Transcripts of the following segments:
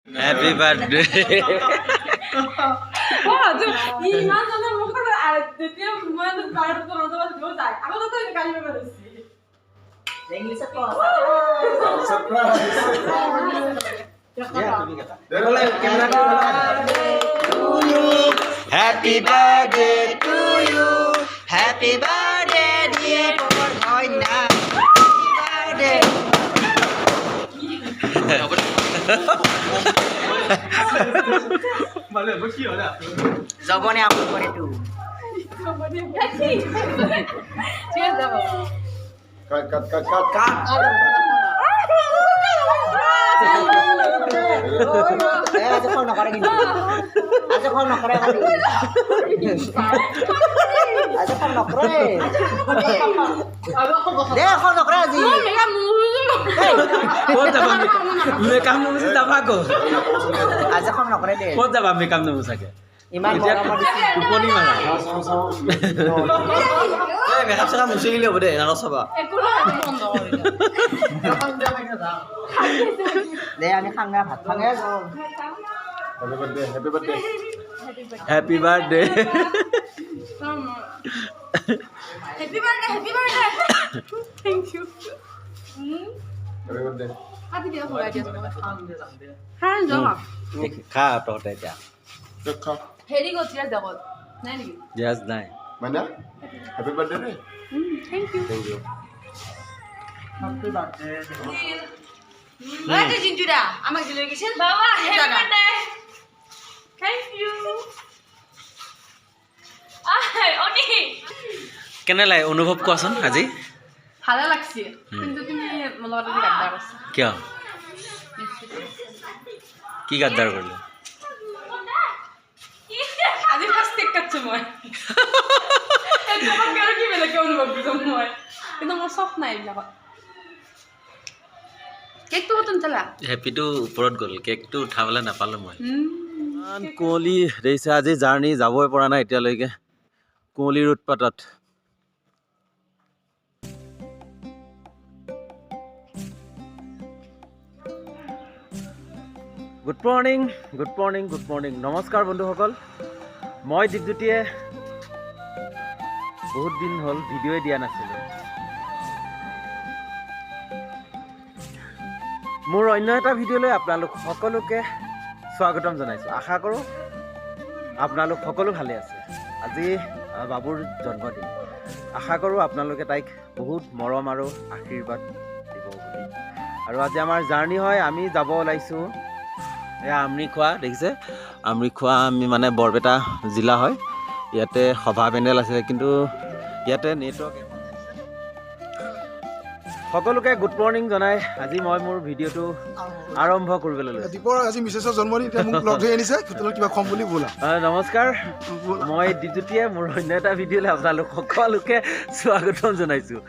Happy birthday. Happy birthday to you. Happy birthday, dear Borgoina. Happy জবনে আমল করে তু আজ ফোন করে কিন্তু আজ ফোন করে আজ ফোন করে দে ফোন করে আজি Kau tak ambil makeup nu mesti tak bagus. আজ ফোন করে দে Kau tak ambil makeup nu saja. ইমান বড় মাটি Kupon ni mana? Makeup checkup মুচি গেলি হ'ব দে নানো চাবা দে আমি খাঙ্গা ভাত খাঙ্গা Happy birthday. Happy birthday, happy birthday. Thank you. Hadi dia aku aja semua. Han jangan. Kha toh teh ja. Heri go tiar dapat. Nai ni. Just nine. Mana? Happy birthday রে। Thank you. Thank you. Happy Jinjuda. Amak dulu kisah. Bawa happy birthday. Thank you. Oni. কেনে লাগে অনুভৱ কোৱাচোন আজি ভালো লাগছে কিন্তু তুমি মলত গাদ্দাৰ আছো কিয় কি গাদ্দাৰ কৰিলে আজি ফাৰ্স্ট টেক কাটছো মই এটা কেন কি বেলা কেন অনুভৱ কৰিছো মই কিন্তু মোৰ সফ নাই এইবিলাক কেকটো কতন চলা হেপিটো ওপৰত গ'ল কেকটো উঠাবলৈ নাপালোঁ মই ইমান কুঁৱলী দেখিছে আজি জাৰ্ণি যাবই পৰা নাই এতিয়ালৈকে কুঁৱলীৰ উৎপাতত good morning good morning good morning নমস্কাৰ বন্ধুসকল মই দীপজ্যোতিয়ে বহুত দিন হ'ল ভিডিঅ'ই দিয়া নাছিলোঁ মোৰ অন্য এটা ভিডিঅ'লৈ আপোনালোক সকলোকে স্বাগতম জনাইছোঁ আশা কৰোঁ আপোনালোক সকলো ভালে আছে আজি বাবুৰ জন্মদিন আশা কৰোঁ আপোনালোকে তাইক বহুত মৰম আৰু আশীৰ্বাদ দিব বুলি আৰু আজি আমাৰ জাৰ্ণি হয় আমি যাব ওলাইছোঁ এয়া আমৰিখোৱা দেখিছে আমৰিখোৱা আমি মানে বৰপেটা জিলা হয় ইয়াতে সভা পেণ্ডেল আছে কিন্তু ইয়াতে নেটৱৰ্ক সকলোকে গুড মৰ্ণিং জনাই আজি মই মোৰ ভিডিঅ'টো আৰম্ভ কৰিবলৈ লৈছোঁ দীপৰ আজি মিছেছৰ জন্মদিন এতিয়া মোক লগ ধৰি আনিছে হোটেলত কিবা খম বুলি ব'লা নমস্কাৰ মই দীপজ্যোতিয়ে মোৰ অন্য এটা ভিডিঅ'লৈ আপোনালোক সকলোকে স্বাগতম জনাইছোঁ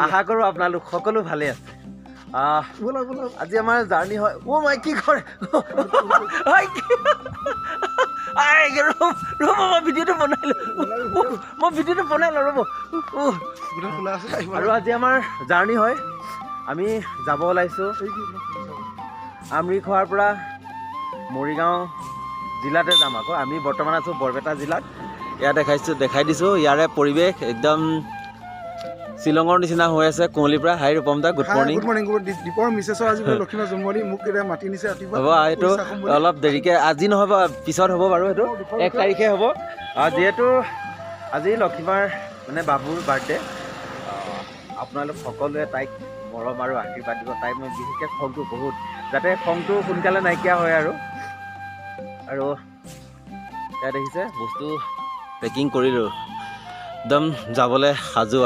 আশা কৰোঁ আপোনালোক সকলো ভালে আছে ব'লা ব'লা আজি আমাৰ জাৰ্ণি হয় অ' মই কি কৰে ৰ'ব মই ভিডিঅ'টো বনাই লওঁ ৰ'ব হোটেল খোলা আছে আহিব আৰু আজি আমাৰ জাৰ্ণি হয় আমি যাব ওলাইছোঁ আমৰিখোৱাৰ পৰা মৰিগাঁও জিলাতে যাম আকৌ আমি বৰ্তমান আছোঁ বৰপেটা জিলাত ইয়াত দেখাই দিছোঁ ইয়াৰে পৰিৱেশ একদম শ্বিলঙৰ নিচিনা হৈ আছে কুঁৱলীৰ পৰা হাই ৰূপম দা গুড মৰ্ণিং গুড মৰ্ণিং দীপৰ মিছেছৰ আজি লক্ষ্মীবাৰ জন্মদিন মোক এতিয়া মাতি নিছে ৰাতিপুৱা হ'ব এইটো অলপ দেৰিকৈ আজি নহ'ব পিছত হ'ব বাৰু এইটো 1 তাৰিখে হ'ব যিহেতু আজি লক্ষ্মীবাৰ মানে বাবুৰ বাৰ্থডে আপোনালোক সকলোৱে তাইক মৰম আৰু আশীৰ্বাদ দিব তাইক মই বিশেষকৈ খংটো বহুত যাতে খংটো সোনকালে নাইকিয়া হয় আৰু ইয়াত দেখিছে বস্তু পেকিং কৰিলোঁ একদম যাবলৈ সাজু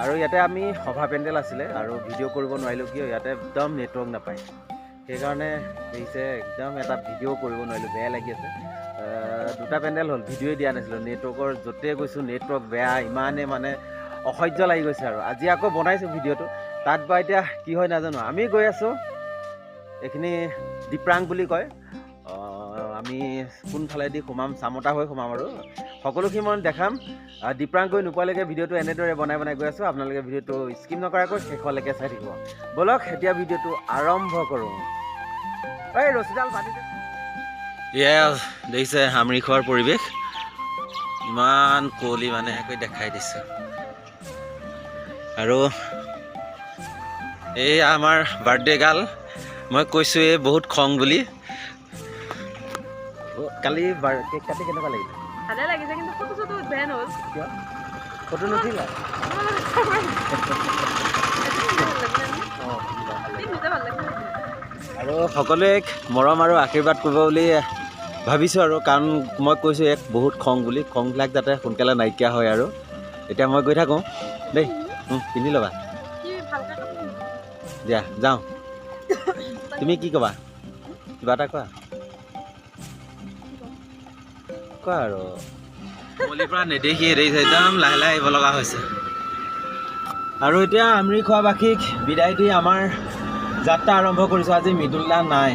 আৰু ইয়াতে আমি সভা পেণ্ডেল আছিলে আৰু ভিডিঅ' কৰিব নোৱাৰিলোঁ কিয় ইয়াতে একদম নেটৱৰ্ক নাপায় সেইকাৰণে দেখিছে একদম এটা ভিডিঅ' কৰিব নোৱাৰিলোঁ বেয়া লাগি আছে দুটা পেণ্ডেল হ'ল ভিডিঅ'ই দিয়া নাছিলোঁ নেটৱৰ্কৰ য'তে গৈছোঁ নেটৱৰ্ক বেয়া ইমানে মানে অসহ্য লাগি গৈছে আৰু আজি আকৌ বনাইছোঁ ভিডিঅ'টো তাত বা এতিয়া কি হয় নাজানো আমি গৈ আছোঁ এইখিনি ডিপ্ৰাং বুলি কয় আমি কোনফালেদি সোমাম চামতা হৈ সোমাম আৰু সকলোখিনি মই দেখাম ডিপ্ৰাং গৈ নোপোৱালৈকে ভিডিঅ'টো এনেদৰে বনাই গৈ আছোঁ আপোনালোকে ভিডিঅ'টো স্কিপ নকৰাকৈ শেষলৈকে চাই থাকিব ব'লক এতিয়া ভিডিঅ'টো আৰম্ভ কৰোঁ এই ৰছীডাল বান্ধি দে। এয়া দেখিছে আমৰিখোৱাৰ পৰিৱেশ ইমান কুঁৱলী মানে একৈ দেখাই দিছোঁ। আৰু এই আমাৰ বাৰ্থডে গাল মই কৈছোঁ এই বহুত খং বুলি। কালি কেক কাটি কেনেকুৱা লাগিলে? ভালে লাগিছে কিন্তু ফটো চটো উঠবাই নহ'ল। কিয় ফটো নুঠিলা? আৰু সকলোৱে মৰম আৰু আশীৰ্বাদ কৰিব বুলি ভাবিছোঁ আৰু কাৰণ মই কৈছোঁ এক বহুত খং বুলি, খংবিলাক যাতে সোনকালে নাইকিয়া হয়। আৰু এতিয়া মই গৈ থাকোঁ দেই, পিন্ধি ল'বা দিয়া, যাওঁ। তুমি কি ক'বা? কিবা এটা কোৱা কোৱা। আৰু কুঁৱলীৰ পৰা নেদেখি এৰিছে, একদম লাহে লাহে আহিব লগা হৈছে। আৰু এতিয়া আমৰিখোৱাবাসীক বিদায় দি আমাৰ যাত্ৰা আৰম্ভ কৰিছোঁ। আজি মৃদুলা নাই,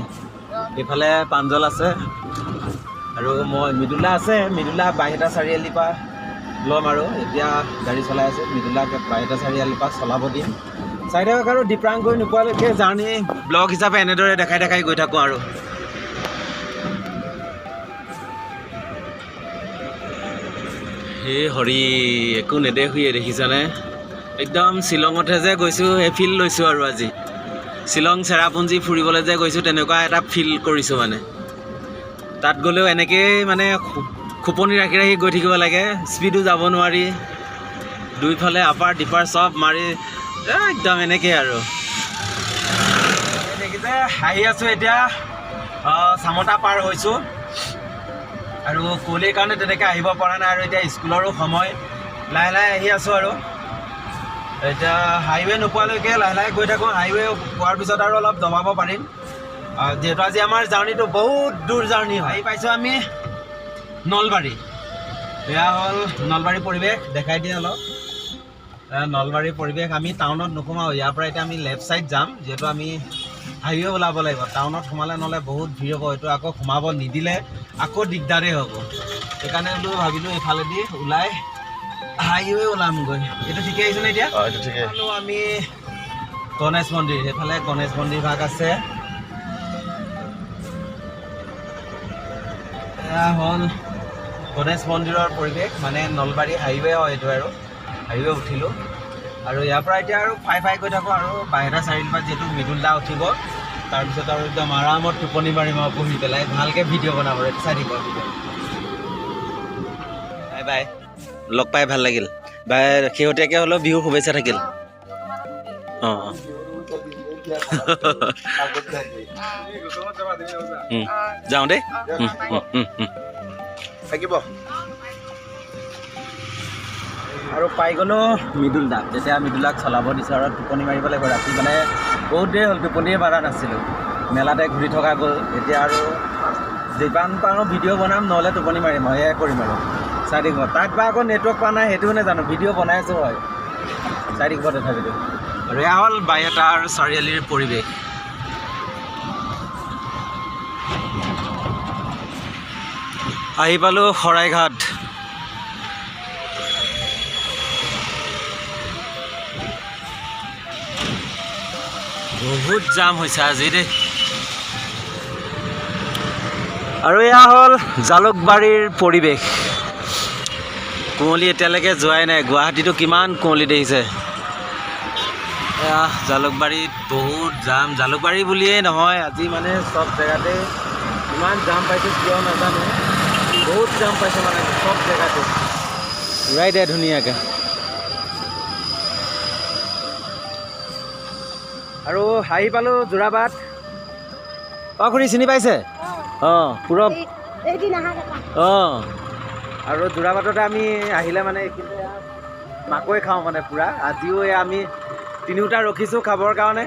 এইফালে প্ৰাঞ্জল আছে আৰু মই মৃদুলা আছে। মৃদুলা বাইহেটা চাৰিআলিৰ পৰা ল'ম আৰু এতিয়া গাড়ী চলাই আছোঁ। মৃদুলাক বাইহেটা চাৰিআলিৰ পৰা চলাব দিম। চাই থাকক আৰু ডিপ্ৰাং গৈ নোপোৱালৈকে জাৰ্ণি ব্লগ হিচাপে এনেদৰে দেখাই দেখাই গৈ থাকোঁ। আৰু হে হৰি, একো নেদেখোঁয়ে দেখিছানে? একদম শ্বিলঙতহে যে গৈছোঁ সেই ফিল লৈছোঁ। আৰু আজি শ্বিলং চেৰাপুঞ্জী ফুৰিবলৈ যে গৈছোঁ তেনেকুৱা এটা ফিল কৰিছোঁ। মানে তাত গ'লেও এনেকৈয়ে মানে খোপনি ৰাখি ৰাখি গৈ থাকিব লাগে, স্পীডো যাব নোৱাৰি, দুইফালে আপাৰ ডিপাৰ চব মাৰি একদম এনেকৈ। আৰু দেখিছে আহি আছোঁ এতিয়া, চামতা পাৰ হৈছোঁ আৰু কুঁৱলীৰ কাৰণে তেনেকৈ আহিব পৰা নাই। আৰু এতিয়া স্কুলৰো সময়, লাহে লাহে আহি আছোঁ। আৰু এতিয়া হাইৱে নোপোৱালৈকে লাহে লাহে গৈ থাকোঁ। হাইৱে পোৱাৰ পিছত আৰু অলপ দবাব পাৰিম, যিহেতু আজি আমাৰ জাৰ্ণিটো বহুত দূৰ জাৰ্ণি হয়। আহি পাইছোঁ আমি নলবাৰী। এয়া হ'ল নলবাৰী পৰিৱেশ, দেখাই দিয়ে অলপ। নলবাৰীৰ পৰিৱেশ। আমি টাউনত নোসোমাওঁ, ইয়াৰ পৰা এতিয়া আমি লেফ্ট ছাইড যাম, যিহেতু আমি হাইৱে ওলাব লাগিব। টাউনত সোমালে নহ'লে বহুত ভিৰ হ'ব, এইটো আকৌ সোমাব নিদিলে আকৌ দিগদাৰেই হ'ব। সেইকাৰণে বোলো ভাবিলোঁ এইফালেদি ওলাই হাইৱে ওলামগৈ। এইটো ঠিকে আহিছে নে এতিয়া? এইটো ঠিকে। আমি গণেশ মন্দিৰ, সেইফালে গণেশ মন্দিৰ ভাগ আছে। এয়া হ'ল গণেশ মন্দিৰৰ পৰিৱেশ, মানে নলবাৰী হাইৱে হয় এইটো। আৰু হাইৱে উঠিলোঁ আৰু ইয়াৰ পৰা এতিয়া আৰু ফাই গৈ থাকোঁ। আৰু বাইহেটা চাৰিআলিৰ পৰা যিহেতু মৃদুলদা উঠিব, তাৰপিছত আৰু একদম আৰামত টোপনি মাৰিম আৰু পঢ়ি পেলাই ভালকৈ ভিডিঅ' বনাব। চাই দিব ভিডিঅ'। বাই বাই, লগ পাই ভাল লাগিল। বাই, শেহতীয়াকৈ হ'লেও বিহুৰ শুভেচ্ছা থাকিল। অঁ যাওঁ দেই, থাকিব। আৰু পাই গ'লোঁ মৃদুলদাক। তেতিয়া মৃদুলাক চলাব দিছোঁ আৰু টোপনি মাৰিব লাগিব। ৰাতি মানে বহুত দেৰি হ'ল, টোপনিয়ে মাৰা নাছিলোঁ, মেলাতে ঘূৰি থকা গ'ল। এতিয়া আৰু যিমান পাৰোঁ ভিডিঅ' বনাম, নহ'লে টোপনি মাৰিম, সেয়াই কৰিম। আৰু চাই থাকিব। তাত বা আকৌ নেটৱৰ্ক পোৱা নাই সেইটো নাজানো, ভিডিঅ' বনাই আছোঁ হয়, চাই থাকিব তথাপিতো। আৰু এয়া হ'ল বাইহেটা চাৰিআলিৰ পৰিৱেশ। আহি পালোঁ শৰাইঘাট। বহুত জাম হৈছে আজি দেই। আৰু এয়া হ'ল জালুকবাৰীৰ পৰিৱেশ। কুঁৱলী এতিয়ালৈকে যোৱাই নাই, গুৱাহাটীতো কিমান কুঁৱলী দেখিছে। এয়া জালুকবাৰীত বহুত জাম। জালুকবাৰী বুলিয়েই নহয়, আজি মানে চব জেগাতে ইমান জাম পাইছোঁ কিয় নাজানো, বহুত জাম পাইছোঁ মানে চব জেগাতে। উৰাই দে ধুনীয়াকৈ। আৰু আহি পালোঁ যোৰাবাট। অঁ খুৰী চিনি পাইছে? অঁ পূৰব। অঁ আৰু যোৰাবাটতে আমি আহিলে মানে এইখিনিতে মাকৈ খাওঁ মানে পূৰা। আজিও আমি তিনিওটা ৰখিছোঁ খাবৰ কাৰণে।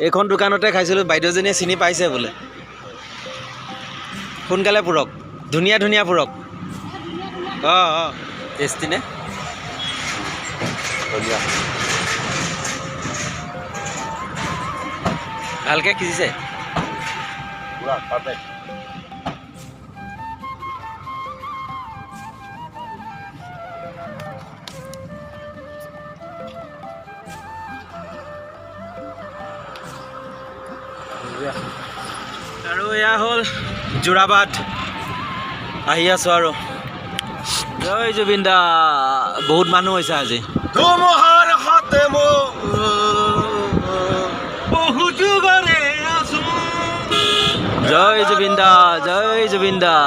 এইখন দোকানতে খাইছিলোঁ, বাইদেউজনীয়ে চিনি পাইছে বোলে। সোনকালে পূৰক, ধুনীয়া ধুনীয়া পূৰক। অঁ অঁ টেষ্টি নে? ভালকৈ সিজিছে পুৰা পাৰফেক্ট। আৰু এয়া হ'ল যোৰাবাট আহি আছোঁ আৰু জয় জুবিন দা বহুত মানুহ হৈছে আজি ধুমুহাৰ সতে বহু যুগৰে আছো জয় জুবিন দা জয় জুবিন দা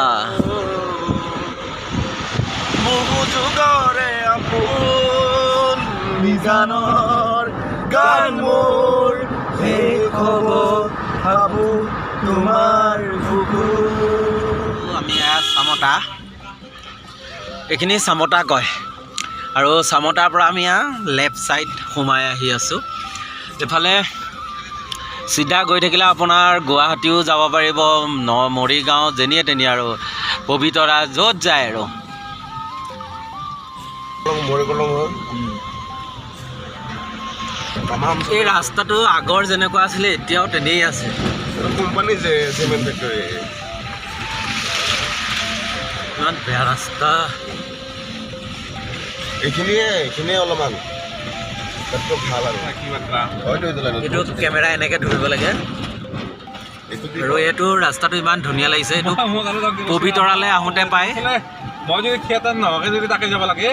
বহু যুগৰে আপোন নিজানৰ গান মোৰ শেষ হ'ব ভাবো তোমাৰ বুকু আমি চামতা এইখিনি চামতা কয় আৰু চামতাৰ পৰা আমি লেফ্ট ছাইড সোমাই আহি আছোঁ এইফালে চিধা গৈ থাকিলে আপোনাৰ গুৱাহাটীও যাব পাৰিব মৰিগাঁও যেনিয়ে তেনিয়ে আৰু পবিতৰা য'ত যায় আৰু এই ৰাস্তাটো আগৰ যেনেকুৱা আছিলে এতিয়াও তেনেই আছে কোম্পানী যে চিমেণ্ট ফেক্টৰী ইমান বেয়া ৰাস্তা এইখিনিয়ে অলপমান তাতকৈ ভাল আৰু এইটো কেমেৰা এনেকৈ ধৰিব লাগে আৰু এইটো ৰাস্তাটো ইমান ধুনীয়া লাগিছে এইটো পবিতৰালৈ আহোঁতে পায় মই যদি থিয়েটাৰ নহওঁকে যদি তাকে যাব লাগে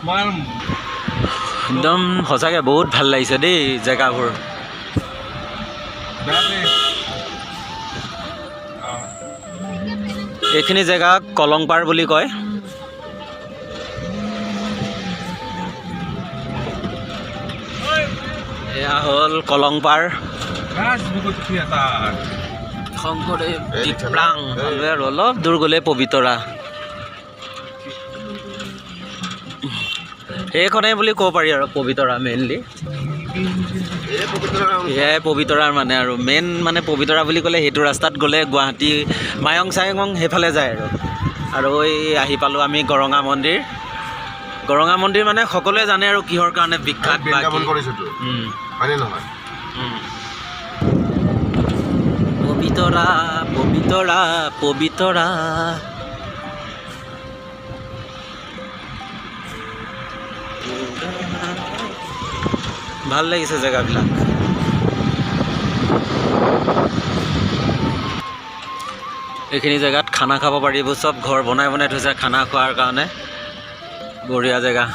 মই একদম সঁচাকৈ বহুত ভাল লাগিছে দেই জেগাবোৰ এইখিনি জেগা কলংপাৰ বুলি কয় এয়া হ'ল কলংপাৰ থিয়েটাৰ শংকৰদেৱ ডিপ্ৰাং আৰু অলপ দূৰ গ'লে পবিতৰা সেইখনেই বুলি ক'ব পাৰি আৰু পবিতৰা মেইনলি এয়াই পবিতৰাৰ মানে আৰু মেইন মানে পবিতৰা বুলি ক'লে সেইটো ৰাস্তাত গ'লে গুৱাহাটী মায়ং চায়ং সেইফালে যায় আৰু এই আহি পালোঁ আমি গৰঙা মন্দিৰ মানে সকলোৱে জানে আৰু কিহৰ কাৰণে বিখ্যাত পবিতৰা পবিতৰা পবিতৰা ভাল লাগিছে জেগাবিলাক এইখিনি জেগাত খানা খাব পাৰিব চব ঘৰ বনাই থৈছে খানা খোৱাৰ কাৰণে বঢ়িয়া জেগা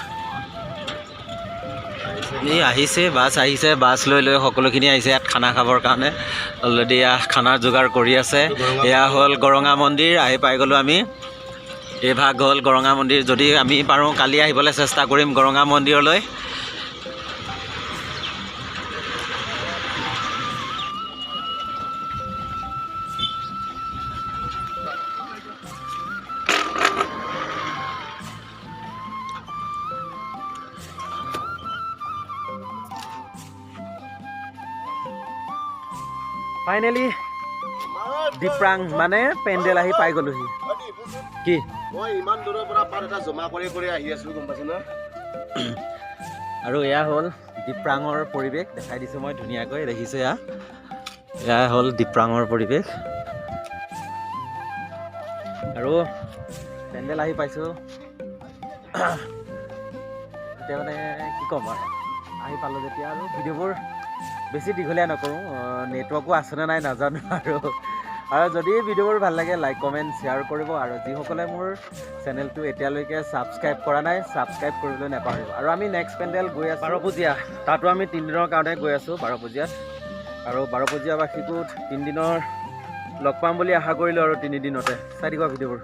এই আহিছে বাছ লৈ সকলোখিনি আহিছে ইয়াত খানা খাবৰ কাৰণে অলৰেডি খানাৰ যোগাৰ কৰি আছে এয়া হ'ল গৰঙা মন্দিৰ আহি পাই গ'লোঁ আমি এই ভাগ হ'ল গৰঙা মন্দিৰ যদি আমি পাৰোঁ কালি আহিবলৈ চেষ্টা কৰিম গৰঙা মন্দিৰলৈ ফাইনেলি ডিপ্ৰাং মানে পেণ্ডেল আহি পাই গ'লোহি কি মই ইমান দূৰৰ পৰা পাত এটা জমা কৰি আহি আছোঁ গম পাইছেনে আৰু এয়া হ'ল ডিপ্ৰাঙৰ পৰিৱেশ দেখাই দিছোঁ মই ধুনীয়াকৈ দেখিছোঁ এয়া হ'ল ডিপ্ৰাঙৰ পৰিৱেশ আৰু পেণ্ডেল আহি পাইছোঁ এতিয়া মানে কি ক'ম আৰু আহি পালোঁ যেতিয়া আৰু ভিডিঅ'বোৰ বেছি দীঘলীয়া নকৰোঁ নেটৱৰ্কো আছেনে নাই নাজানো আৰু যদি ভিডিঅ'বোৰ ভাল লাগে লাইক কমেণ্ট শ্বেয়াৰ কৰিব আৰু যিসকলে মোৰ চেনেলটো এতিয়ালৈকে ছাবস্ক্ৰাইব কৰা নাই ছাবস্ক্ৰাইব কৰিবলৈ নাপাহৰিব আৰু আমি নেক্সট পেণ্ডেল গৈ আছোঁ বাৰপূজীয়া তাতো আমি 3 দিনৰ কাৰণে গৈ আছোঁ বাৰপূজীয়াত আৰু বাৰপূজীয়াবাসীকো 3 দিনৰ লগ পাম বুলি আশা কৰিলোঁ আৰু 3 দিনতে চাই দিব ভিডিঅ'বোৰ